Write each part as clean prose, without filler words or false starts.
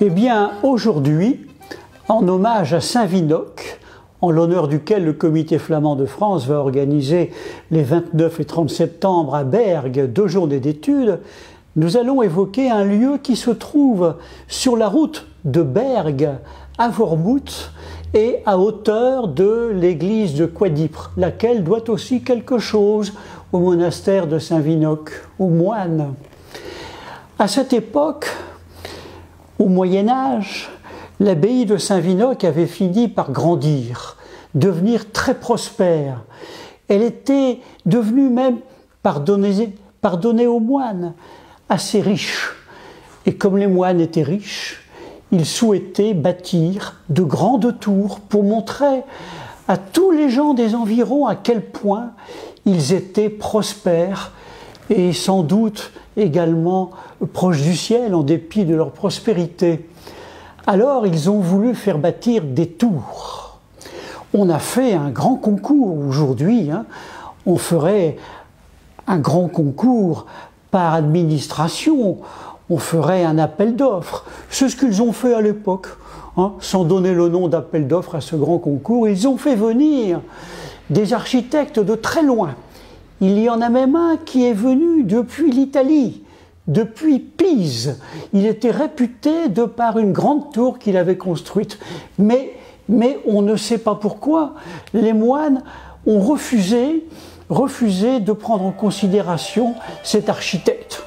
Eh bien, aujourd'hui, en hommage à Saint-Vinoc, en l'honneur duquel le Comité flamand de France va organiser les 29 et 30 septembre à Bergues 2 journées d'études, nous allons évoquer un lieu qui se trouve sur la route de Bergues à Wormhout et à hauteur de l'église de Coidipre, laquelle doit aussi quelque chose au monastère de Saint-Vinoc, aux moines. À cette époque, au Moyen-Âge, l'abbaye de Saint-Vinoc avait fini par grandir, devenir très prospère. Elle était devenue même, pardonnée aux moines, assez riche. Et comme les moines étaient riches, ils souhaitaient bâtir de grandes tours pour montrer à tous les gens des environs à quel point ils étaient prospères et sans doute également proches du ciel en dépit de leur prospérité. Alors ils ont voulu faire bâtir des tours. On a fait un grand concours aujourd'hui, on ferait un grand concours par administration, on ferait un appel d'offres. C'est ce qu'ils ont fait à l'époque, sans donner le nom d'appel d'offres à ce grand concours. Ils ont fait venir des architectes de très loin. Il y en a même un qui est venu depuis l'Italie, depuis Pise. Il était réputé de par une grande tour qu'il avait construite. Mais on ne sait pas pourquoi. Les moines ont refusé de prendre en considération cet architecte.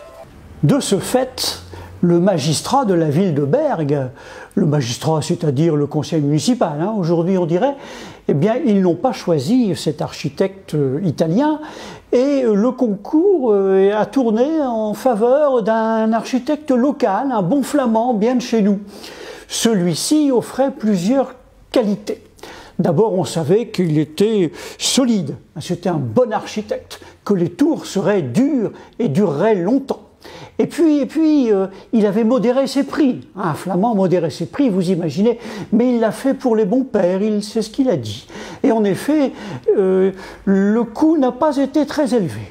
De ce fait, le magistrat de la ville de Bergues, le magistrat, c'est-à-dire le conseil municipal, aujourd'hui on dirait, eh bien ils n'ont pas choisi cet architecte italien et le concours a tourné en faveur d'un architecte local, un bon flamand bien de chez nous. Celui-ci offrait plusieurs qualités. D'abord, on savait qu'il était solide, c'était un bon architecte, que les tours seraient dures et dureraient longtemps. Et puis, il avait modéré ses prix. Un flamand modérait ses prix, vous imaginez, mais il l'a fait pour les bons pères, c'est ce qu'il a dit. Et en effet, le coût n'a pas été très élevé.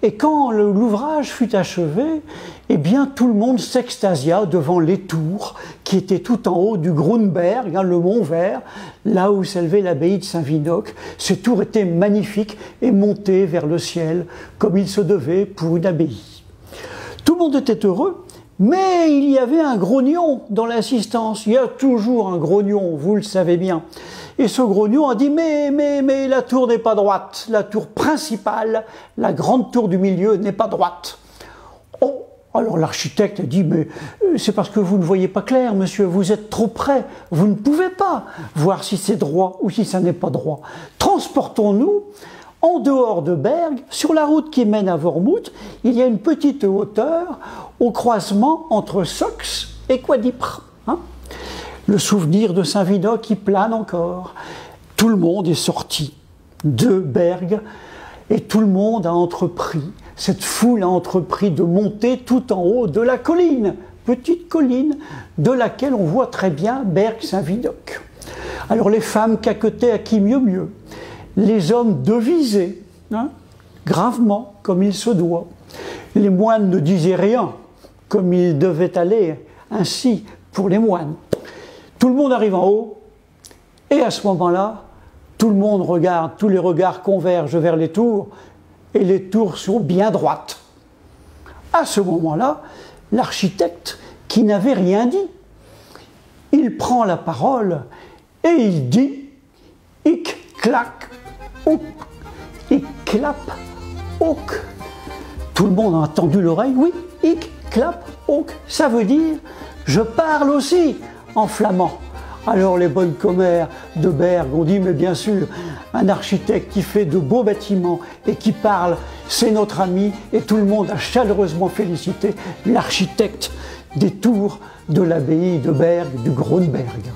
Et quand l'ouvrage fut achevé, eh bien tout le monde s'extasia devant les tours qui étaient tout en haut du Grunberg, le mont Vert, là où s'élevait l'abbaye de Saint-Vinoc. Ces tours étaient magnifiques et montées vers le ciel, comme il se devait pour une abbaye. Tout le monde était heureux, mais il y avait un grognon dans l'assistance. Il y a toujours un grognon, vous le savez bien. Et ce grognon a dit mais la tour n'est pas droite. La tour principale, la grande tour du milieu, n'est pas droite. Oh, alors l'architecte a dit mais c'est parce que vous ne voyez pas clair, monsieur, vous êtes trop près. Vous ne pouvez pas voir si c'est droit ou si ça n'est pas droit. Transportons-nous en dehors de Bergues, sur la route qui mène à Wormhout, il y a une petite hauteur au croisement entre Sox et Coidipre. Le souvenir de Saint-Vinoc qui plane encore. Tout le monde est sorti de Bergues et tout le monde a entrepris, cette foule a entrepris de monter tout en haut de la colline, petite colline de laquelle on voit très bien Bergues-Saint-Vinoc. Alors les femmes caquetaient à qui mieux. Les hommes devisaient, gravement, comme il se doit. Les moines ne disaient rien, comme il devait aller ainsi pour les moines. Tout le monde arrive en haut, et à ce moment-là, tout le monde regarde, tous les regards convergent vers les tours, et les tours sont bien droites. À ce moment-là, l'architecte, qui n'avait rien dit, il prend la parole, et il dit « Hic, clac, ouk, hic, clap, ouk ». Tout le monde a tendu l'oreille, oui, hic, clap, ouk, ça veut dire « je parle aussi » en flamand. Alors les bonnes commères de Bergues ont dit, mais bien sûr, un architecte qui fait de beaux bâtiments et qui parle, c'est notre ami, et tout le monde a chaleureusement félicité l'architecte des tours de l'abbaye de Bergues du Grunberg.